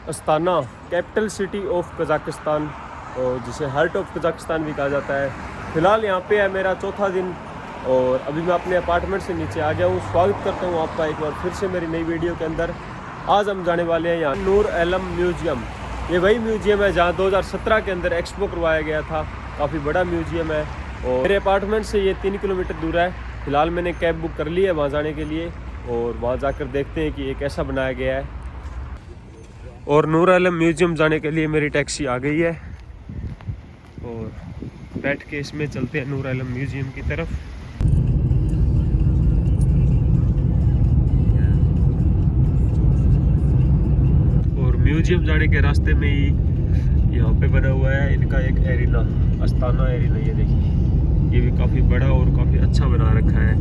Astana capital city of Kazakhstan, और जिसे heart of Kazakhstan भी कहा जाता है। फ़िलहाल यहाँ पे है मेरा चौथा दिन और अभी मैं अपने अपार्टमेंट से नीचे आ गया हूँ। स्वागत करता हूँ आपका एक बार फिर से मेरी नई वीडियो के अंदर। आज हम जाने वाले हैं यहाँ नूर आलम म्यूज़ियम। ये वही म्यूज़ियम है जहाँ 2017 के अंदर एक्सपो करवाया गया था। काफ़ी बड़ा म्यूज़ियम है और मेरे अपार्टमेंट से ये 3 किलोमीटर दूर है। फ़िलहाल मैंने कैब बुक कर ली है वहाँ जाने के लिए और वहाँ जाकर देखते हैं कि ये कैसा बनाया गया है। और नूर आलम म्यूज़ियम जाने के लिए मेरी टैक्सी आ गई है और बैठ के इसमें चलते हैं नूर आलम म्यूज़ियम की तरफ। और म्यूज़ियम जाने के रास्ते में ही यहाँ पे बना हुआ है इनका एक एरिना, अस्ताना एरिना। ये देखिए, ये भी काफ़ी बड़ा और काफ़ी अच्छा बना रखा है।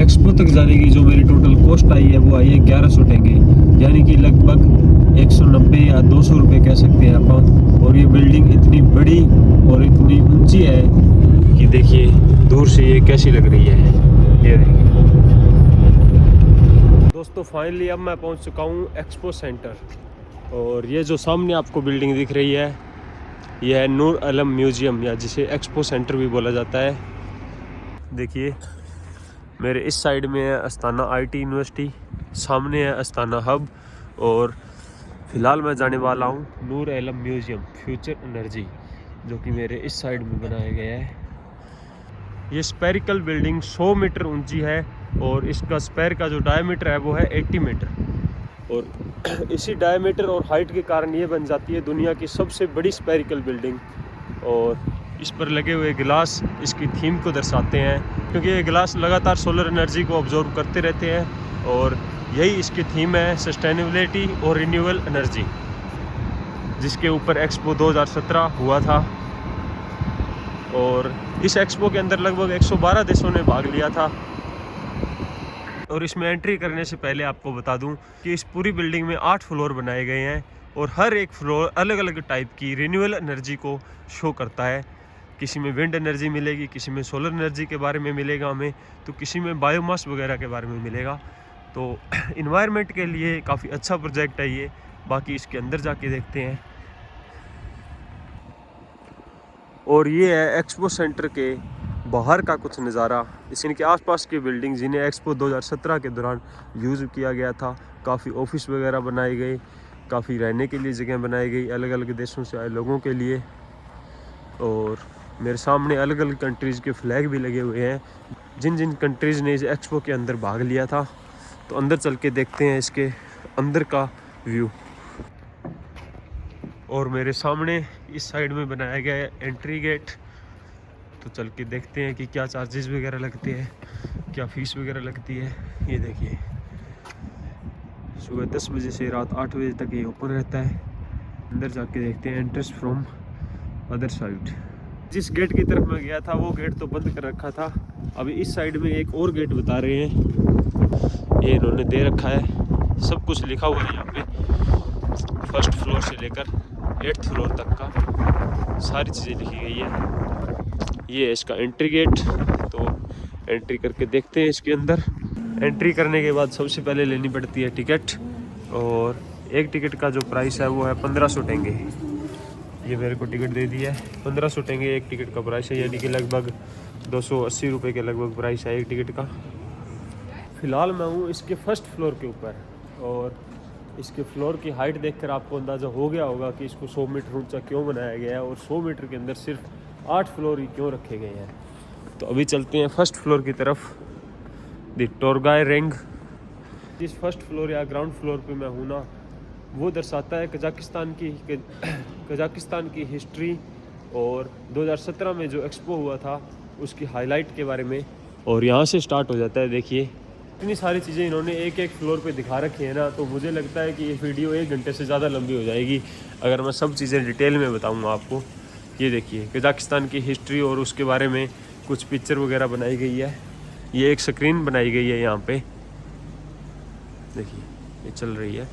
एक्सपो तक जाने की जो मेरी टोटल कॉस्ट आई है वो आई है 1100 टेंगे, यानी कि लगभग 190 या 200 रुपये कह सकते हैं आप। और ये बिल्डिंग इतनी बड़ी और इतनी ऊंची है कि देखिए दूर से ये कैसी लग रही है। ये देखिए दोस्तों, फाइनली अब मैं पहुंच चुका हूं एक्सपो सेंटर। और ये जो सामने आपको बिल्डिंग दिख रही है यह है नूर आलम म्यूज़ियम, या जिसे एक्सपो सेंटर भी बोला जाता है। देखिए मेरे इस साइड में है अस्ताना आईटी यूनिवर्सिटी, सामने है अस्ताना हब, और फ़िलहाल मैं जाने वाला हूँ Noor Alam museum future energy, जो कि मेरे इस साइड में बनाया गया है। ये स्पेरिकल बिल्डिंग 100 मीटर ऊंची है और इसका स्पेयर का जो डायमीटर है वो है 80 मीटर। और इसी डायमीटर और हाइट के कारण ये बन जाती है दुनिया की सबसे बड़ी स्पेरिकल बिल्डिंग। और इस पर लगे हुए गिलास इसकी थीम को दर्शाते हैं, क्योंकि ये गिलास लगातार सोलर एनर्जी को ऑब्जॉर्व करते रहते हैं और यही इसकी थीम है, सस्टेनेबिलिटी और रिन्यूएबल एनर्जी, जिसके ऊपर एक्सपो 2017 हुआ था। और इस एक्सपो के अंदर लगभग 112 देशों ने भाग लिया था। और इसमें एंट्री करने से पहले आपको बता दूं कि इस पूरी बिल्डिंग में 8 फ्लोर बनाए गए हैं और हर एक फ्लोर अलग अलग टाइप की रिन्यूएबल एनर्जी को शो करता है। किसी में विंड एनर्जी मिलेगी, किसी में सोलर एनर्जी के बारे में मिलेगा हमें, तो किसी में बायोमास वगैरह के बारे में मिलेगा। तो इन्वायरमेंट के लिए काफ़ी अच्छा प्रोजेक्ट है ये। बाकी इसके अंदर जाके देखते हैं। और ये है एक्सपो सेंटर के बाहर का कुछ नज़ारा। इनके आसपास की बिल्डिंग जिन्हें एक्सपो 2017 के दौरान यूज़ किया गया था। काफ़ी ऑफिस वगैरह बनाए गए, काफ़ी रहने के लिए जगह बनाई गई अलग अलग देशों से आए लोगों के लिए। और मेरे सामने अलग अलग कंट्रीज़ के फ्लैग भी लगे हुए हैं, जिन जिन कंट्रीज़ ने इस एक्सपो के अंदर भाग लिया था। तो अंदर चल के देखते हैं इसके अंदर का व्यू। और मेरे सामने इस साइड में बनाया गया है एंट्री गेट। तो चल के देखते हैं कि क्या चार्जेस वगैरह लगते हैं, क्या फ़ीस वगैरह लगती है। ये देखिए, सुबह 10 बजे से रात 8 बजे तक ये ओपन रहता है। अंदर जाके देखते हैं एंट्रेंस फ्रॉम अदर साइड। जिस गेट की तरफ मैं गया था वो गेट तो बंद कर रखा था। अभी इस साइड में एक और गेट बता रहे हैं, ये इन्होंने दे रखा है। सब कुछ लिखा हुआ है यहाँ पे, फर्स्ट फ्लोर से लेकर 8th फ्लोर तक का सारी चीज़ें लिखी गई है। ये है इसका एंट्री गेट। तो एंट्री करके देखते हैं इसके अंदर। एंट्री करने के बाद सबसे पहले लेनी पड़ती है टिकट, और एक टिकट का जो प्राइस है वो है 1500 टेंगे। ये मेरे को टिकट दे दी है, 1500 टेंगे एक टिकट का प्राइस है, यानी कि लगभग 280 रुपये के लगभग प्राइस है एक टिकट का। फ़िलहाल मैं हूँ इसके फर्स्ट फ्लोर के ऊपर, और इसके फ्लोर की हाइट देखकर आपको अंदाज़ा हो गया होगा कि इसको 100 मीटर ऊंचा क्यों बनाया गया है और 100 मीटर के अंदर सिर्फ 8 फ्लोर ही क्यों रखे गए हैं। तो अभी चलते हैं फर्स्ट फ्लोर की तरफ, द टोरगाय रिंग। जिस फर्स्ट फ्लोर या ग्राउंड फ्लोर पे मैं हूँ ना, वो दर्शाता है कज़ाकिस्तान की हिस्ट्री और 2017 में जो एक्सपो हुआ था उसकी हाईलाइट के बारे में। और यहाँ से स्टार्ट हो जाता है। देखिए इतनी सारी चीज़ें इन्होंने एक एक फ्लोर पे दिखा रखी है ना, तो मुझे लगता है कि ये वीडियो 1 घंटे से ज़्यादा लंबी हो जाएगी अगर मैं सब चीज़ें डिटेल में बताऊँगा आपको। ये देखिए कज़ाकिस्तान की हिस्ट्री और उसके बारे में कुछ पिक्चर वगैरह बनाई गई है। ये एक स्क्रीन बनाई गई है यहाँ पे, देखिए ये चल रही है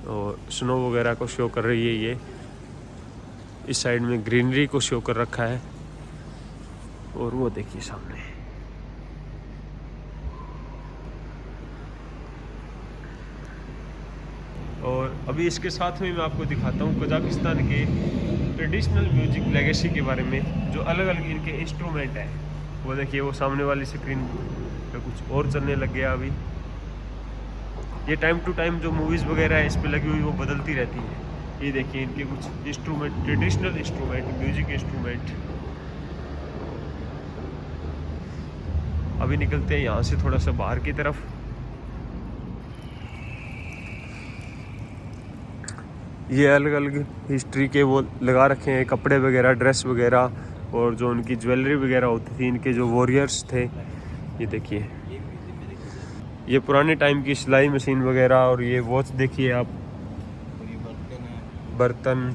और स्नो वगैरह को शो कर रही है। ये इस साइड में ग्रीनरी को शो कर रखा है। और वो देखिए सामने अभी इसके साथ में मैं आपको दिखाता हूँ कजाकिस्तान के ट्रेडिशनल म्यूजिक लेगेसी के बारे में, जो अलग अलग इनके इंस्ट्रूमेंट हैं। वो देखिए, वो सामने वाली स्क्रीन पे कुछ और चलने लग गया अभी। ये टाइम टू टाइम जो मूवीज़ वगैरह है इस पर लगी हुई वो बदलती रहती है। ये देखिए इनके कुछ instrument, traditional instrument, music instrument. अभी निकलते हैं यहाँ से थोड़ा सा बाहर की तरफ। ये अलग अलग हिस्ट्री के वो लगा रखे हैं कपड़े वगैरह, ड्रेस वगैरह, और जो उनकी ज्वेलरी वगैरह होती थी, इनके जो वॉरियर्स थे। ये देखिए, ये पुराने टाइम की सिलाई मशीन वगैरह, और ये वॉच देखिए आप, बर्तन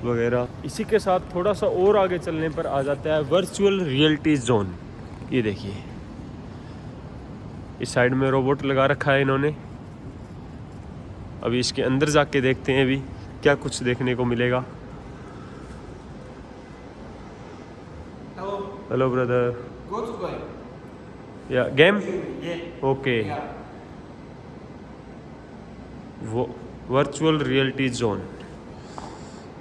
वगैरह। इसी के साथ थोड़ा सा और आगे चलने पर आ जाता है वर्चुअल रियलिटी जोन। ये देखिए, इस साइड में रोबोट लगा रखा है इन्होंने। अभी इसके अंदर जाके देखते हैं अभी क्या कुछ देखने को मिलेगा। हेलो ब्रदर, या गेम ओके। वो वर्चुअल रियलिटी जोन,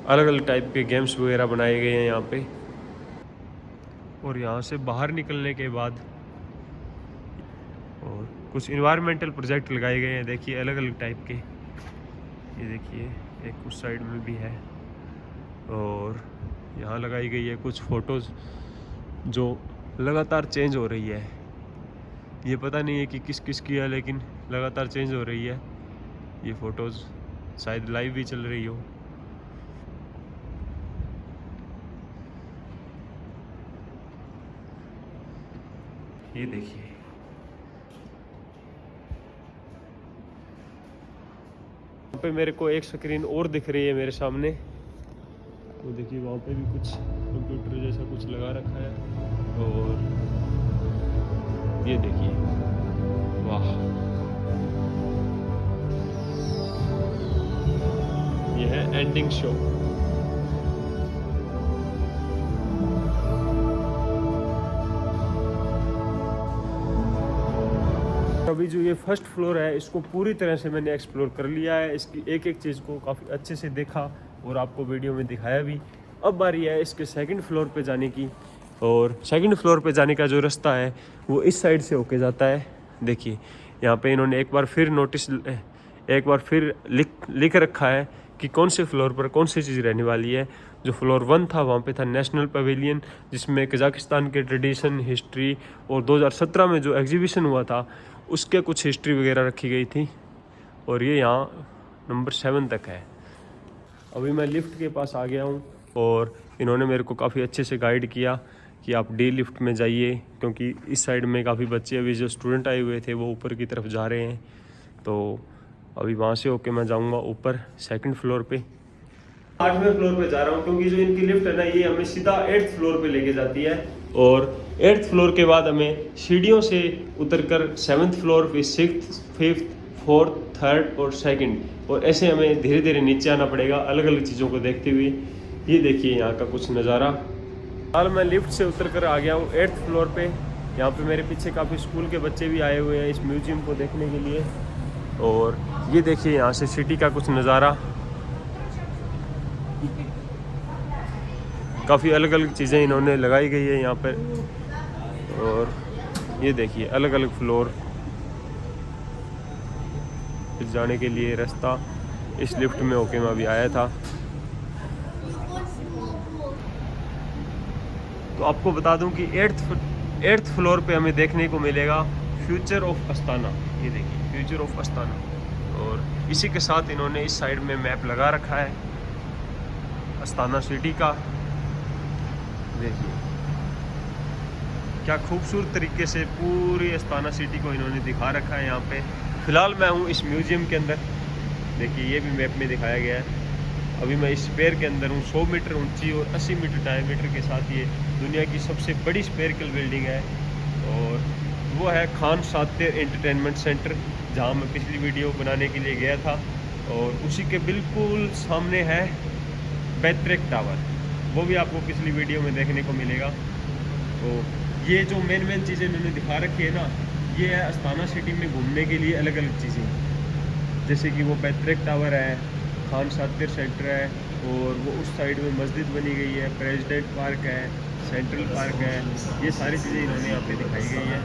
अलग अलग टाइप के गेम्स वगैरह बनाए गए हैं यहाँ पे। और यहाँ से बाहर निकलने के बाद और कुछ इन्वायरमेंटल प्रोजेक्ट लगाए गए हैं, देखिए अलग अलग टाइप के। ये देखिए, एक उस साइड में भी है, और यहाँ लगाई गई है कुछ फ़ोटोज़ जो लगातार चेंज हो रही है। ये पता नहीं है कि किस किस की है, लेकिन लगातार चेंज हो रही है। ये फ़ोटोज़ शायद लाइव भी चल रही हो। ये देखिए, वहाँ पे मेरे को एक स्क्रीन और दिख रही है मेरे सामने। तो देखिए, वहाँ पे भी कुछ कंप्यूटर जैसा कुछ लगा रखा है। और ये देखिए, वाह, ये है एंडिंग शो। अभी जो ये फर्स्ट फ्लोर है, इसको पूरी तरह से मैंने एक्सप्लोर कर लिया है। इसकी एक एक चीज़ को काफ़ी अच्छे से देखा और आपको वीडियो में दिखाया भी। अब बारी है इसके सेकंड फ्लोर पे जाने की, और सेकंड फ्लोर पे जाने का जो रास्ता है वो इस साइड से होके जाता है। देखिए, यहाँ पे इन्होंने एक बार फिर लिख रखा है कि कौन से फ्लोर पर कौन सी चीज़ रहने वाली है। जो फ्लोर 1 था, वहाँ पे था नेशनल पवेलियन, जिसमें कजाकिस्तान के ट्रेडिशन, हिस्ट्री, और 2017 में जो एग्जीबिशन हुआ था उसके कुछ हिस्ट्री वगैरह रखी गई थी। और ये यहाँ नंबर 7 तक है। अभी मैं लिफ्ट के पास आ गया हूँ, और इन्होंने मेरे को काफ़ी अच्छे से गाइड किया कि आप डी लिफ्ट में जाइए, क्योंकि इस साइड में काफ़ी बच्चे, अभी जो स्टूडेंट आए हुए थे वो ऊपर की तरफ जा रहे हैं। तो अभी वहाँ से होके मैं जाऊँगा ऊपर सेकंड फ्लोर पे। 8वें फ्लोर पे जा रहा हूँ, क्योंकि जो इनकी लिफ्ट है ना, ये हमें सीधा 8th फ्लोर पे लेके जाती है। और 8th फ्लोर के बाद हमें सीढ़ियों से उतरकर 7th फ्लोर, फिर 6th, 5th, 4th, 3rd और 2nd, और ऐसे हमें धीरे धीरे नीचे आना पड़ेगा अलग अलग चीज़ों को देखते हुए। ये देखिए यहाँ का कुछ नज़ारा। हाल मैं लिफ्ट से उतर कर आ गया हूँ 8th फ्लोर पे। यहाँ पे मेरे पीछे काफ़ी स्कूल के बच्चे भी आए हुए हैं इस म्यूजियम को देखने के लिए। और ये देखिए यहाँ से सिटी का कुछ नज़ारा। काफ़ी अलग अलग चीज़ें इन्होंने लगाई गई है यहाँ पर। और ये देखिए अलग अलग फ्लोर जाने के लिए रास्ता इस लिफ्ट में होके मैं अभी आया था। तो आपको बता दूं कि 8th फ्लोर पे हमें देखने को मिलेगा फ्यूचर ऑफ अस्ताना। ये देखिए, फ्यूचर ऑफ अस्ताना। और इसी के साथ इन्होंने इस साइड में मैप लगा रखा है अस्ताना सिटी का। देखिए क्या खूबसूरत तरीके से पूरी अस्ताना सिटी को इन्होंने दिखा रखा है यहाँ पे। फ़िलहाल मैं हूँ इस म्यूज़ियम के अंदर। देखिए ये भी मैप में दिखाया गया है। अभी मैं इस स्पेयर के अंदर हूँ। 100 मीटर ऊंची और 80 मीटर डायमीटर के साथ ये दुनिया की सबसे बड़ी स्पेरिकल बिल्डिंग है। और वो है खान सातिर एंटरटेनमेंट सेंटर, जहाँ मैं पिछली वीडियो बनाने के लिए गया था। और उसी के बिल्कुल सामने है बैतरेक टावर, वो भी आपको पिछली वीडियो में देखने को मिलेगा। तो ये जो मेन चीज़ें मैंने दिखा रखी है ना, ये है अस्ताना सिटी में घूमने के लिए अलग अलग चीज़ें। जैसे कि वो पैट्रिक टावर है, खान शातिर सेंटर है, और वो उस साइड में मस्जिद बनी गई है, प्रेसिडेंट पार्क है, सेंट्रल पार्क है। ये सारी चीज़ें इन्होंने यहाँ पे दिखाई गई है।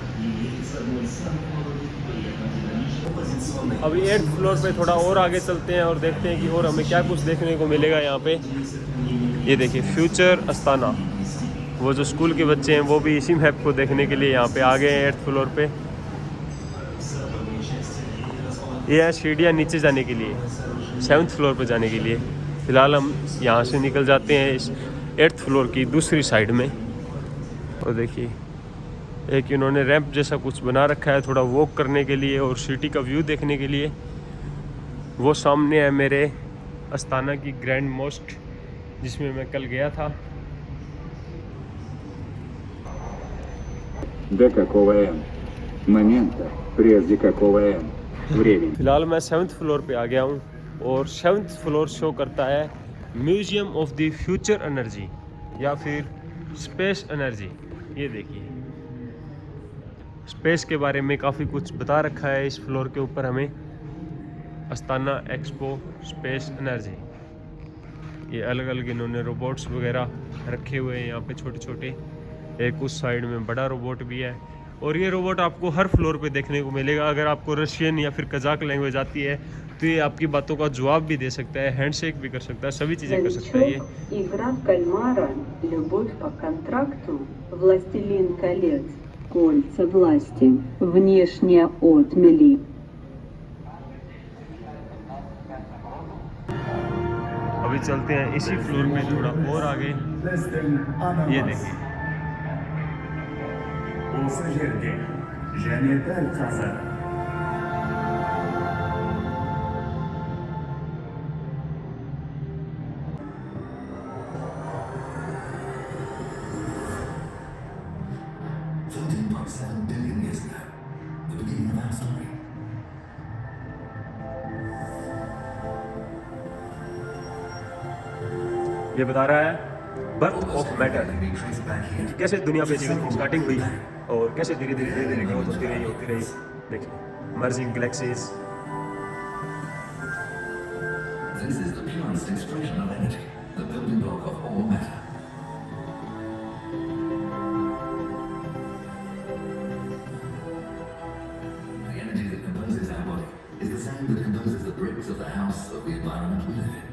अभी 8th फ्लोर पे थोड़ा और आगे चलते हैं और देखते हैं कि और हमें क्या कुछ देखने को मिलेगा यहाँ पे। ये देखिए फ्यूचर अस्ताना, वो जो स्कूल के बच्चे हैं वो भी इसी मैप को देखने के लिए यहाँ पे आ गए हैं 8th फ्लोर पे। ये है सीढ़ियाँ नीचे जाने के लिए, 7th फ्लोर पे जाने के लिए। फ़िलहाल हम यहाँ से निकल जाते हैं इस 8th फ्लोर की दूसरी साइड में। और देखिए एक इन्होंने रैंप जैसा कुछ बना रखा है थोड़ा वॉक करने के लिए और सिटी का व्यू देखने के लिए। वो सामने है मेरे अस्ताना की ग्रैंड मॉस्क, जिसमें मैं कल गया था। До какого N? Момента, прежде какого N? Времени. फिलहाल मैं 7th फ्लोर पे आ गया हूँ और 7th फ्लोर शो करता है museum of the future energy या फिर स्पेस एनर्जी। ये देखिए स्पेस के बारे में काफ़ी कुछ बता रखा है इस फ्लोर के ऊपर हमें। अस्ताना एक्सपो स्पेस एनर्जी, ये अलग अलग इन्होंने रोबोट्स वगैरह रखे हुए हैं यहाँ पे छोटे छोटे। एक उस साइड में बड़ा रोबोट भी है और ये रोबोट आपको हर फ्लोर पे देखने को मिलेगा। अगर आपको रशियन या फिर कजाक लैंग्वेज आती है तो ये आपकी बातों का जवाब भी दे सकता है, हैंडशेक भी कर सकता है, सभी चीज़ें कर सकता है ये। игра в кальмара, любовь по контракту, властелин колец, кольца власти, внешне отмели. अभी चलते हैं इसी फ्लोर में थोड़ा और आगे। ये देखिए ये बता रहा है बर्थ ऑफ मैटर, कैसे दुनिया पे जीवन की स्टार्टिंग हुई और कैसे धीरे धीरे ग्रोथ होती रही। देखिए merging galaxies. This is the purest expression of energy, the building block of all matter. The energy that composes our body is the same that composes the bricks of the house of the environment we live in.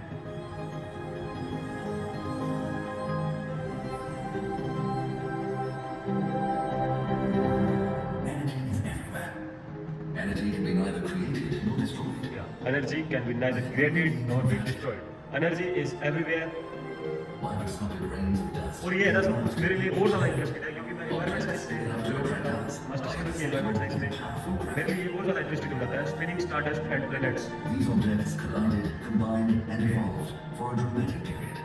Energy can be neither created nor be destroyed. Energy is everywhere. Microscopic grains of dust. और ये है ना सब कुछ मेरे लिए और ज़्यादा इंटरेस्टिंग है क्योंकि मैं एनवायरमेंट साइंस से मास्टर्स की एनवायरमेंट साइंस में मेरे लिए और ज़्यादा इंटरेस्टिंग होता है spinning stardust and planets. These objects collided, combined, and evolved for a dramatic period.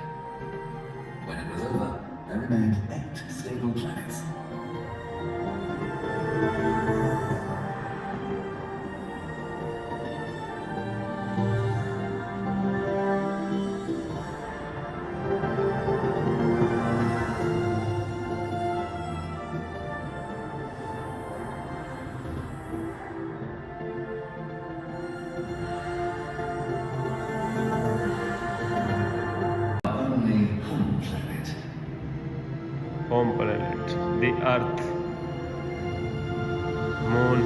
When it was over, there remained 8 stable planets. Home planet, the Earth, Moon.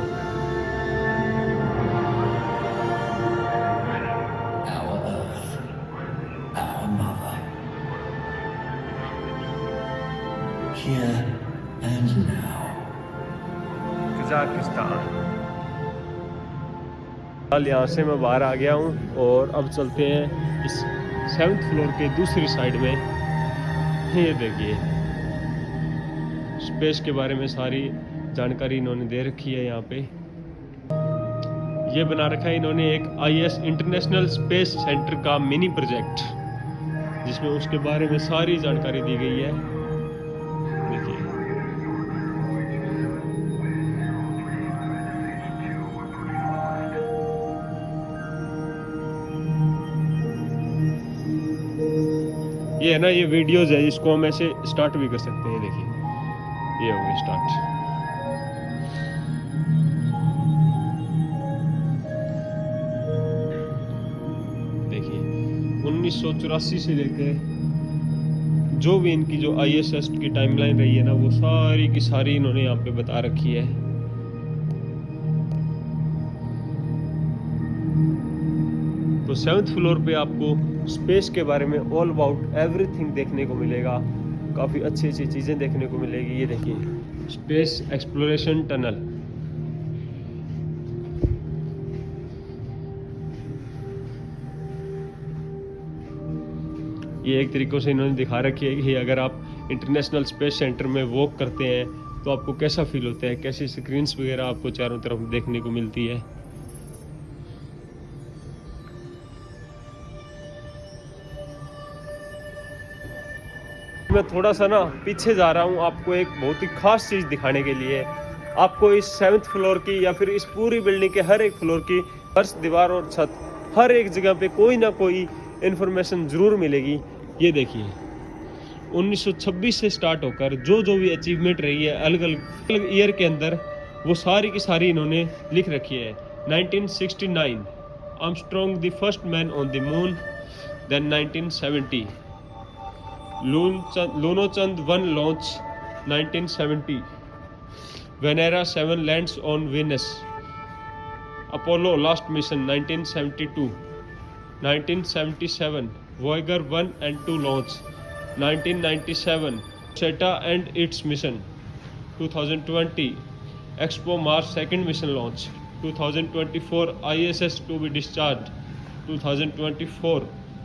Our Earth, our mother. Here and now. Kazakhstan. कल यहाँ से मैं बाहर आ गया हूँ और अब चलते हैं इस 7th फ्लोर के दूसरी साइड में। ये देखिए स्पेस के बारे में सारी जानकारी इन्होंने दे रखी है। यहाँ पे ये बना रखा है इन्होंने एक IS इंटरनेशनल स्पेस सेंटर का मिनी प्रोजेक्ट, जिसमें उसके बारे में सारी जानकारी दी गई है। देखिए ये है ना, ये वीडियोस है, इसको हम ऐसे स्टार्ट भी कर सकते हैं। देखिए ये हो गया स्टार्ट। 1984 से लेकर जो भी इनकी जो ISS की टाइमलाइन रही है ना, वो सारी की सारी इन्होंने यहाँ पे बता रखी है। तो 7th फ्लोर पे आपको स्पेस के बारे में ऑल अबाउट एवरीथिंग देखने को मिलेगा। काफ़ी अच्छी अच्छी चीज़ें देखने को मिलेगी। ये देखिए, स्पेस एक्सप्लोरेशन टनल। ये एक तरीक़ों से इन्होंने दिखा रखी है कि अगर आप इंटरनेशनल स्पेस सेंटर में वॉक करते हैं तो आपको कैसा फील होता है, कैसी स्क्रीन्स वगैरह आपको चारों तरफ देखने को मिलती है। मैं थोड़ा सा ना पीछे जा रहा हूँ आपको एक बहुत ही खास चीज़ दिखाने के लिए। आपको इस 7th फ्लोर की या फिर इस पूरी बिल्डिंग के हर एक फ्लोर की फर्श, दीवार और छत, हर एक जगह पे कोई ना कोई इन्फॉर्मेशन ज़रूर मिलेगी। ये देखिए, 1926 से स्टार्ट होकर जो जो भी अचीवमेंट रही है अलग अलग ईयर के अंदर, वो सारी की सारी इन्होंने लिख रखी है। 1969 Armstrong the first man on the moon. Then 1970 Lunokhod 1 launch 1970, Venera 7 lands on Venus, Apollo last mission 1972, 1977 Voyager 1 and 2 launch, 1997 सेटा and its mission, 2020 expo Mars 2nd mission launch, 2024 ISS to be discharge, 2024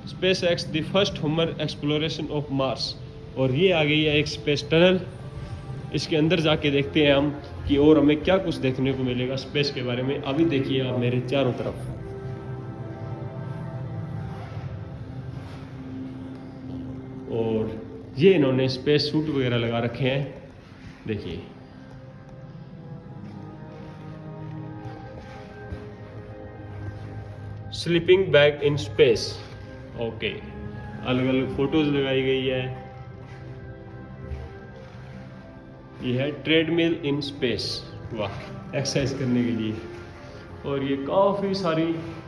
SpaceX the first human exploration of Mars. और ये आ गई है एक space tunnel. इसके अंदर जाके देखते हैं हम कि और हमें क्या कुछ देखने को मिलेगा स्पेस के बारे में। अभी देखिए आप मेरे चारों तरफ, और ये इन्होंने स्पेस सूट वगैरह लगा रखे हैं। देखिए, sleeping bag in space. Okay, अलग अलग फोटोज लगाई गई है। ये है ट्रेडमिल इन स्पेस, वाह, एक्सरसाइज करने के लिए। और ये काफ़ी सारी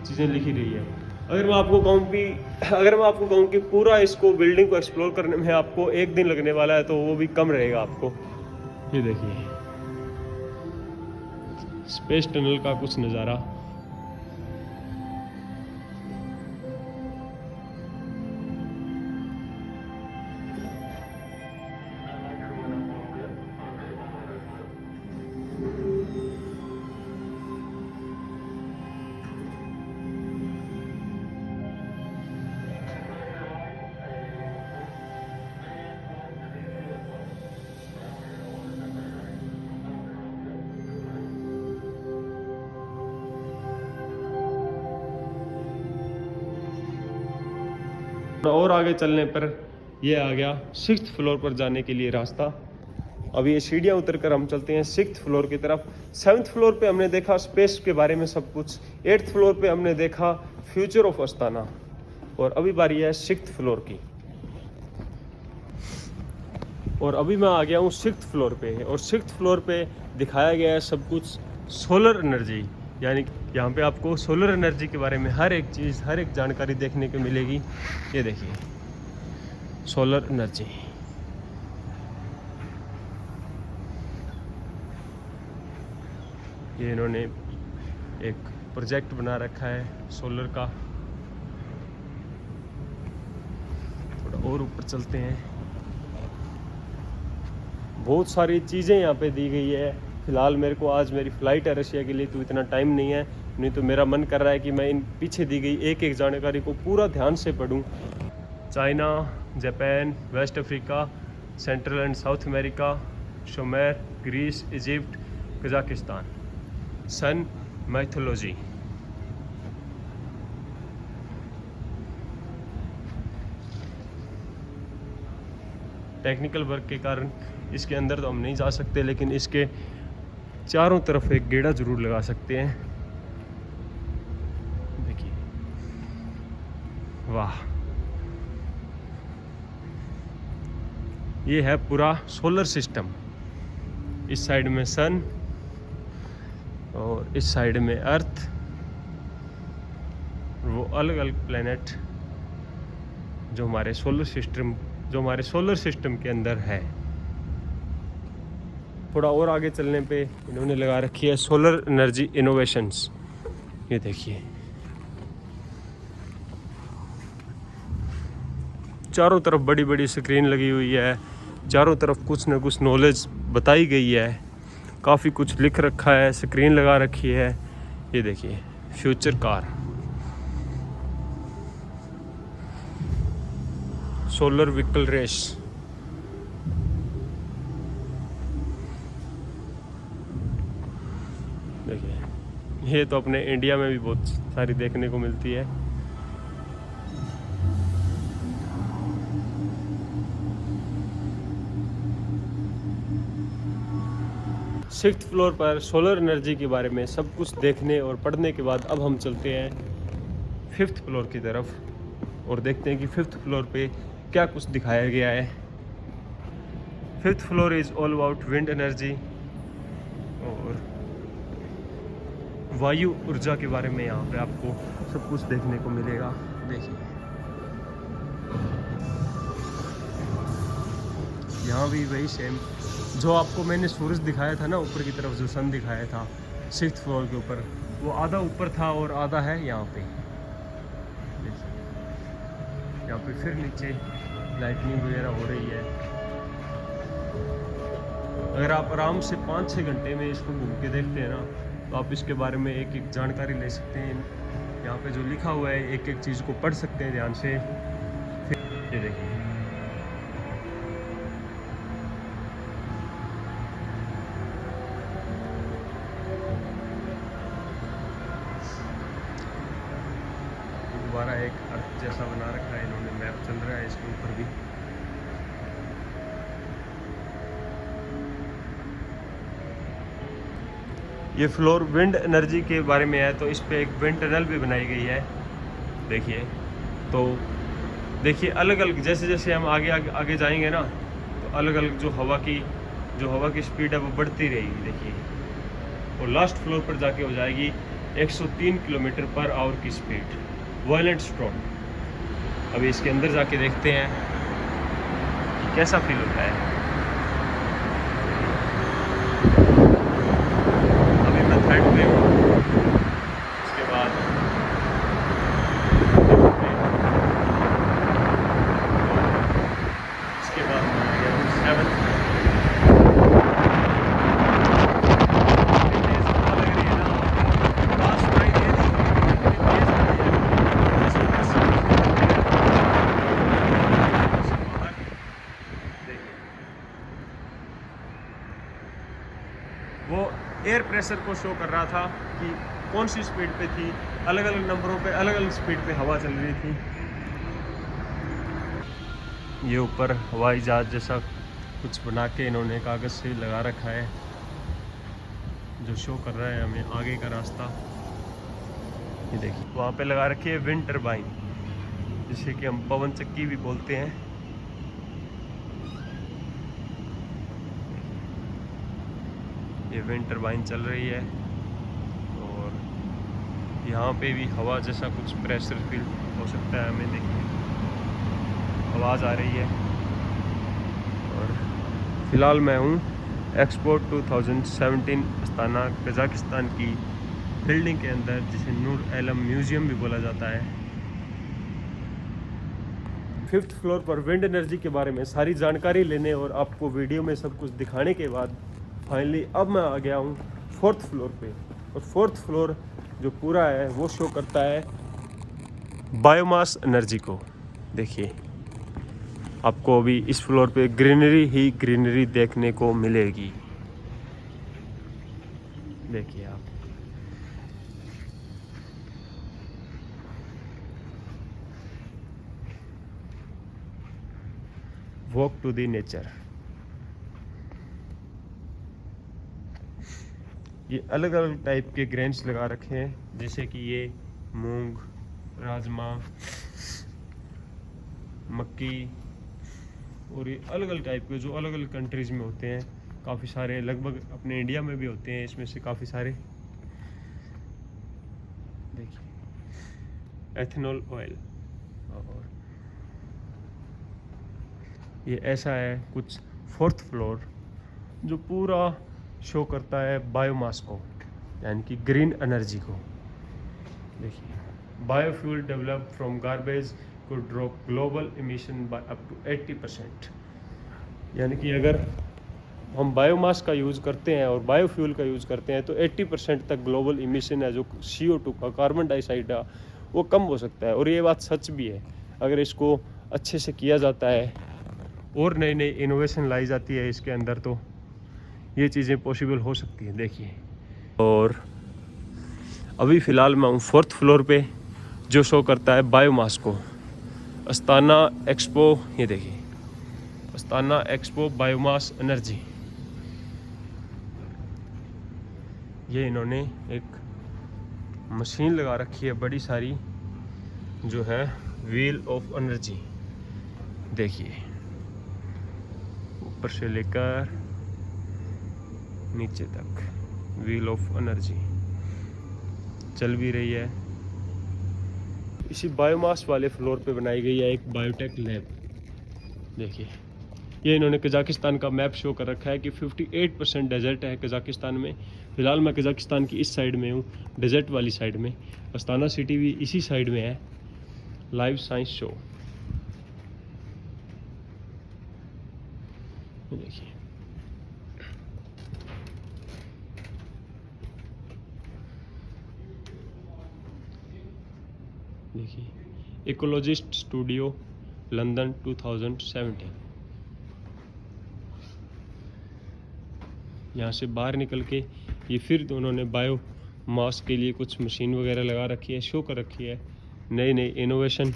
चीज़ें लिखी रही है। अगर मैं आपको कहूँ कि पूरा इसको बिल्डिंग को एक्सप्लोर करने में आपको 1 दिन लगने वाला है तो वो भी कम रहेगा आपको। ये देखिए, स्पेस टनल का कुछ नज़ारा। और आगे चलने पर ये आ गया 6th फ्लोर पर जाने के लिए रास्ता। अब ये सीढ़ियाँ उतरकर हम चलते हैं 6th फ्लोर की तरफ। 7th फ्लोर पे हमने देखा स्पेस के बारे में सब कुछ। 8th फ्लोर पे हमने देखा फ्यूचर ऑफ अस्ताना। और अभी बारी है 6th फ्लोर की। और अभी मैं आ गया हूँ 6th फ्लोर पे। और 6th फ्लोर पे दिखाया गया है सब कुछ सोलर एनर्जी, यानी यहाँ पे आपको सोलर एनर्जी के बारे में हर एक चीज़, हर एक जानकारी देखने को मिलेगी। ये देखिए, सोलर एनर्जी। ये इन्होंने एक प्रोजेक्ट बना रखा है सोलर का। थोड़ा और ऊपर चलते हैं। बहुत सारी चीज़ें यहाँ पे दी गई है। फ़िलहाल मेरे को आज मेरी फ़्लाइट है रशिया के लिए, तो इतना टाइम नहीं है। नहीं तो मेरा मन कर रहा है कि मैं इन पीछे दी गई एक एक जानकारी को पूरा ध्यान से पढूं। China, Japan, West Africa, Central and South America, Sumer, Greece, Egypt, Kazakhstan. Sun mythology. Technical work के कारण इसके अंदर तो हम नहीं जा सकते, लेकिन इसके चारों तरफ एक गेड़ा जरूर लगा सकते हैं। देखिए, वाह, ये है पूरा सोलर सिस्टम। इस साइड में सन और इस साइड में अर्थ, वो अलग अलग प्लेनेट जो हमारे सोलर सिस्टम के अंदर है। थोड़ा और आगे चलने पे इन्होंने लगा रखी है सोलर एनर्जी इनोवेशंस। ये देखिए, चारों तरफ बड़ी बड़ी स्क्रीन लगी हुई है, चारों तरफ कुछ ना कुछ नॉलेज बताई गई है, काफ़ी कुछ लिख रखा है, स्क्रीन लगा रखी है। ये देखिए, future car, solar vehicle race. देखिए, ये तो अपने इंडिया में भी बहुत सारी देखने को मिलती है। सिक्स्थ फ्लोर पर सोलर एनर्जी के बारे में सब कुछ देखने और पढ़ने के बाद अब हम चलते हैं फिफ्थ फ्लोर की तरफ और देखते हैं कि फिफ्थ फ्लोर पे क्या कुछ दिखाया गया है। Fifth floor is all about wind energy और वायु ऊर्जा के बारे में यहाँ पे आपको सब कुछ देखने को मिलेगा। देखिए, यहाँ भी वही सेम जो आपको मैंने सूरज दिखाया था ना ऊपर की तरफ, जो सन दिखाया था सिक्स्थ फ्लोर के ऊपर, वो आधा ऊपर था और आधा है यहाँ पे। यहाँ पे फिर नीचे लाइटनिंग वगैरह हो रही है। अगर आप आराम से 5-6 घंटे में इसको घूम के देखते हैं ना, तो आप इसके बारे में एक एक जानकारी ले सकते हैं। यहाँ पे जो लिखा हुआ है एक एक चीज़ को पढ़ सकते हैं ध्यान से। फिर ये देखिए, दोबारा एक अर्थ जैसा बना रखा है इन्होंने, मैप चल रहा है इसके ऊपर भी। ये फ्लोर विंड एनर्जी के बारे में है, तो इस पे एक विंड टनल भी बनाई गई है। देखिए, तो देखिए अलग अलग जैसे जैसे हम आगे जाएंगे ना, तो अलग अलग जो हवा की स्पीड है वो बढ़ती रहेगी। देखिए, और लास्ट फ्लोर पर जाके हो जाएगी 103 किलोमीटर पर आवर की स्पीड, वायलेंट स्टॉर्म। अभी इसके अंदर जाके देखते हैं कि कैसा फील होता है। अभी मैं थर्ड पे हूँ, उसके बाद सेवन्थ पे। वो एयर प्रेशर को शो कर रहा था कि कौन सी स्पीड पे थी, अलग अलग नंबरों पे अलग अलग स्पीड पे हवा चल रही थी। ये ऊपर हवाई जहाज जैसा कुछ बना के इन्होंने कागज़ से लगा रखा है, जो शो कर रहा है हमें आगे का रास्ता। ये देखिए, वहाँ पे लगा रखी है विंड टरबाइन, जिसे कि हम पवन चक्की भी बोलते हैं। ये विंड टरबाइन चल रही है और यहाँ पे भी हवा जैसा कुछ प्रेशर फील हो सकता है हमें। देखिए, आवाज़ आ रही है। और फ़िलहाल मैं हूँ एक्सपो 2017 अस्ताना कज़ाकिस्तान की बिल्डिंग के अंदर, जिसे नूर आलम म्यूज़ियम भी बोला जाता है। फिफ्थ फ्लोर पर विंड एनर्जी के बारे में सारी जानकारी लेने और आपको वीडियो में सब कुछ दिखाने के बाद फाइनली अब मैं आ गया हूँ फोर्थ फ्लोर पे। और फोर्थ फ्लोर जो पूरा है वो शो करता है बायोमास एनर्जी को। देखिए, आपको अभी इस फ्लोर पे ग्रीनरी ही ग्रीनरी देखने को मिलेगी। देखिए आप, वॉक टू द नेचर। ये अलग अलग टाइप के ग्रेन्स लगा रखे हैं, जैसे कि ये मूंग, राजमा, मक्की, और ये अलग अलग टाइप के जो अलग अलग कंट्रीज़ में होते हैं। काफ़ी सारे लगभग अपने इंडिया में भी होते हैं इसमें से काफ़ी सारे। देखिए, एथेनॉल ऑयल और ये ऐसा है कुछ 4th फ्लोर जो पूरा शो करता है बायोमास को, यानी कि ग्रीन एनर्जी को। देखिए, biofuel develop from garbage could drop global emission by up to 80%। यानी कि अगर हम बायोमास का यूज़ करते हैं और बायोफ्यूल का यूज़ करते हैं तो 80% तक ग्लोबल इमिशन है जो CO2 का, कार्बन डाइऑक्साइड का, वो कम हो सकता है। और ये बात सच भी है, अगर इसको अच्छे से किया जाता है और नई नई इनोवेशन लाई जाती है इसके अंदर तो ये चीज़ें पॉसिबल हो सकती हैं। देखिए, और अभी फ़िलहाल मैं हूँ 4th फ्लोर पे जो शो करता है बायोमास को, अस्ताना एक्सपो। ये देखिए, अस्ताना एक्सपो बायोमास एनर्जी। ये इन्होंने एक मशीन लगा रखी है बड़ी सारी जो है व्हील ऑफ एनर्जी। देखिए, ऊपर से लेकर नीचे तक व्हील ऑफ एनर्जी चल भी रही है। इसी बायोमास वाले फ्लोर पे बनाई गई है एक बायोटेक लैब। देखिए, ये इन्होंने कजाकिस्तान का मैप शो कर रखा है कि 58% डेजर्ट है कजाकिस्तान में। फ़िलहाल मैं कजाकिस्तान की इस साइड में हूँ, डेजर्ट वाली साइड में। अस्ताना सिटी भी इसी साइड में है। लाइव साइंस शो देखिए, देखिए, इकोलॉजिस्ट स्टूडियो लंदन 2017। यहाँ से बाहर निकल के ये फिर उन्होंने बायो मास के लिए कुछ मशीन वगैरह लगा रखी है, शो कर रखी है नई नई इनोवेशन।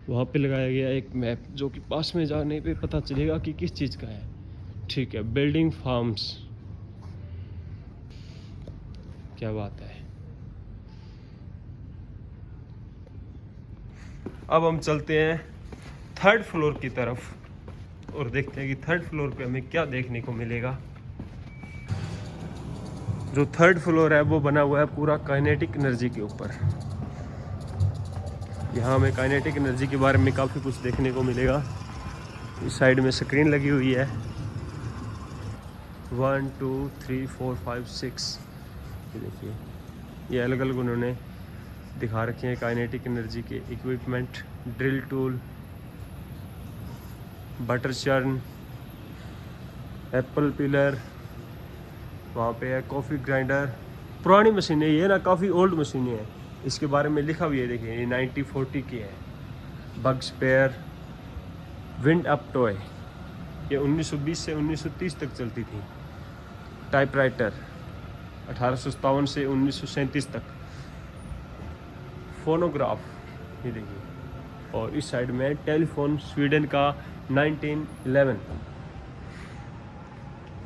वहाँ पे लगाया गया एक मैप जो कि पास में जाने पे पता चलेगा कि किस चीज़ का है। ठीक है, बिल्डिंग फार्म्स, क्या बात है। अब हम चलते हैं 3rd फ्लोर की तरफ और देखते हैं कि 3rd फ्लोर पे हमें क्या देखने को मिलेगा। जो 3rd फ्लोर है वो बना हुआ है पूरा काइनेटिक एनर्जी के ऊपर। यहाँ हमें काइनेटिक एनर्जी के बारे में काफ़ी कुछ देखने को मिलेगा। इस साइड में स्क्रीन लगी हुई है 1 2 3 4 5 6। ये देखिए, ये अलग अलग उन्होंने दिखा रखे हैं काइनेटिक एनर्जी के equipment. Drill tool, butter churn, Apple pillar, वहाँ पे है कॉफ़ी ग्राइंडर। पुरानी मशीनें ये ना, काफ़ी ओल्ड मशीनें हैं। इसके बारे में लिखा हुआ है, देखिए, ये 1940 की है। Bug spare, wind up toy, ये 1920 से 1930 तक चलती थी। टाइपराइटर 1857 से 1937 तक। फोनोग्राफ, ये देखिए, और इस साइड में टेलीफोन, स्वीडन का 1911।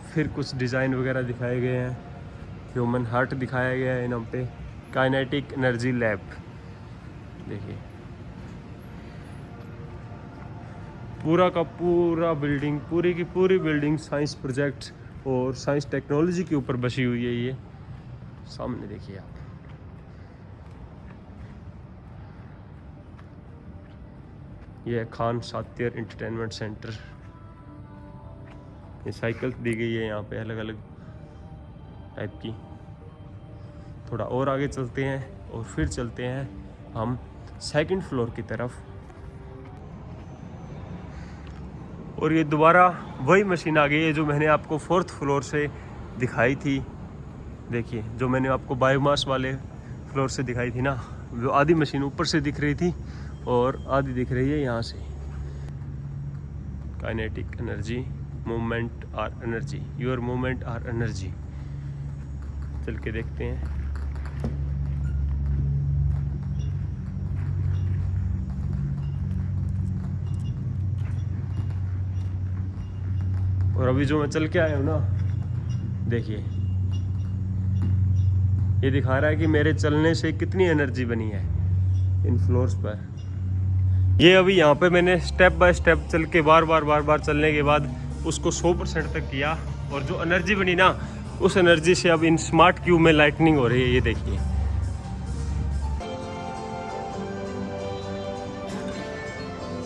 फिर कुछ डिज़ाइन वगैरह दिखाए गए हैं। ह्यूमन हार्ट दिखाया गया है यहाँ पे। काइनेटिक एनर्जी लैब, देखिए, पूरा का पूरा बिल्डिंग, पूरी की पूरी बिल्डिंग साइंस प्रोजेक्ट और साइंस टेक्नोलॉजी के ऊपर बसी हुई है। ये सामने देखिए आप, ये है खान सातिर एंटरटेनमेंट सेंटर। ये साइकिल दी गई है यहाँ पे अलग अलग टाइप की। थोड़ा और आगे चलते हैं और फिर चलते हैं हम 2nd फ्लोर की तरफ। और ये दोबारा वही मशीन आ गई है जो मैंने आपको 4th फ्लोर से दिखाई थी। देखिए, जो मैंने आपको बायोमास वाले फ्लोर से दिखाई थी ना, वो आधी मशीन ऊपर से दिख रही थी और आधी दिख रही है यहाँ से। Kinetic energy, movement are energy, your movement are energy. चल के देखते हैं। और अभी जो मैं चल के आया हूँ ना, देखिए, ये दिखा रहा है कि मेरे चलने से कितनी एनर्जी बनी है इन फ्लोर्स पर। ये अभी यहाँ पे मैंने स्टेप बाय स्टेप चल के बार बार चलने के बाद उसको 100% तक किया, और जो एनर्जी बनी ना, उस एनर्जी से अब इन स्मार्ट क्यूब में लाइटनिंग हो रही है। ये देखिए,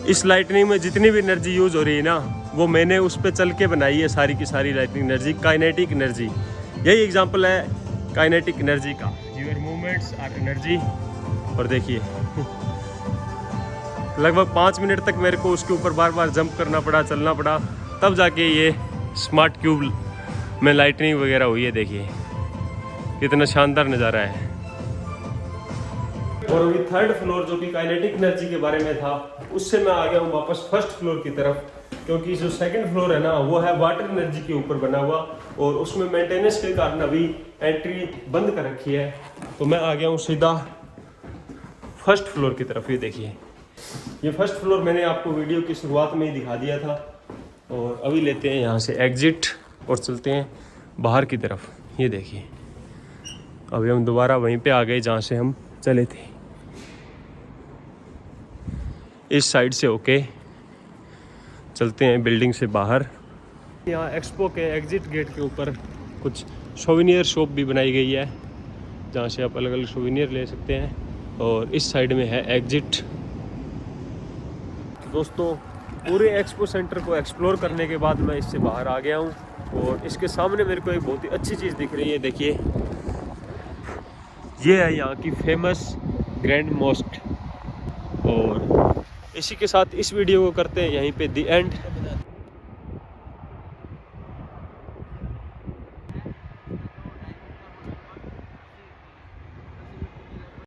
इस लाइटनिंग में जितनी भी एनर्जी यूज़ हो रही है ना, वो मैंने उस पर चल के बनाई है सारी की सारी लाइटनिंग एनर्जी, काइनेटिक एनर्जी। यही एग्जांपल है काइनेटिक एनर्जी का। Your movements are energy. और देखिए लगभग 5 मिनट तक मेरे को उसके ऊपर बार बार जंप करना पड़ा, चलना पड़ा, तब जाके ये स्मार्ट क्यूब में लाइटनिंग वगैरह हुई है। देखिए कितना शानदार नज़ारा है। और अभी 3rd फ्लोर जो कि काइनेटिक एनर्जी के बारे में था, उससे मैं आ गया हूँ वापस 1st फ्लोर की तरफ, क्योंकि जो 2nd फ्लोर है ना वो है वाटर एनर्जी के ऊपर बना हुआ, और उसमें मेंटेनेंस के कारण अभी एंट्री बंद कर रखी है। तो मैं आ गया हूँ सीधा 1st फ्लोर की तरफ। ये देखिए ये 1st फ्लोर मैंने आपको वीडियो की शुरुआत में ही दिखा दिया था। और अभी लेते हैं यहाँ से एग्जिट और चलते हैं बाहर की तरफ। ये देखिए अभी हम दोबारा वहीं पे आ गए जहाँ से हम चले थे, इस साइड से होके चलते हैं बिल्डिंग से बाहर। यहाँ एक्सपो के एग्जिट गेट के ऊपर कुछ सोवेनियर शॉप भी बनाई गई है, जहाँ से आप अलग अलग सोवेनियर ले सकते हैं। और इस साइड में है एग्जिट। दोस्तों पूरे एक्सपो सेंटर को एक्सप्लोर करने के बाद मैं इससे बाहर आ गया हूँ, और इसके सामने मेरे को एक बहुत ही अच्छी चीज़ दिख रही है। देखिए ये है यहाँ की फेमस ग्रैंड मॉस्क। और इसी के साथ इस वीडियो को करते हैं यहीं पे दी एंड।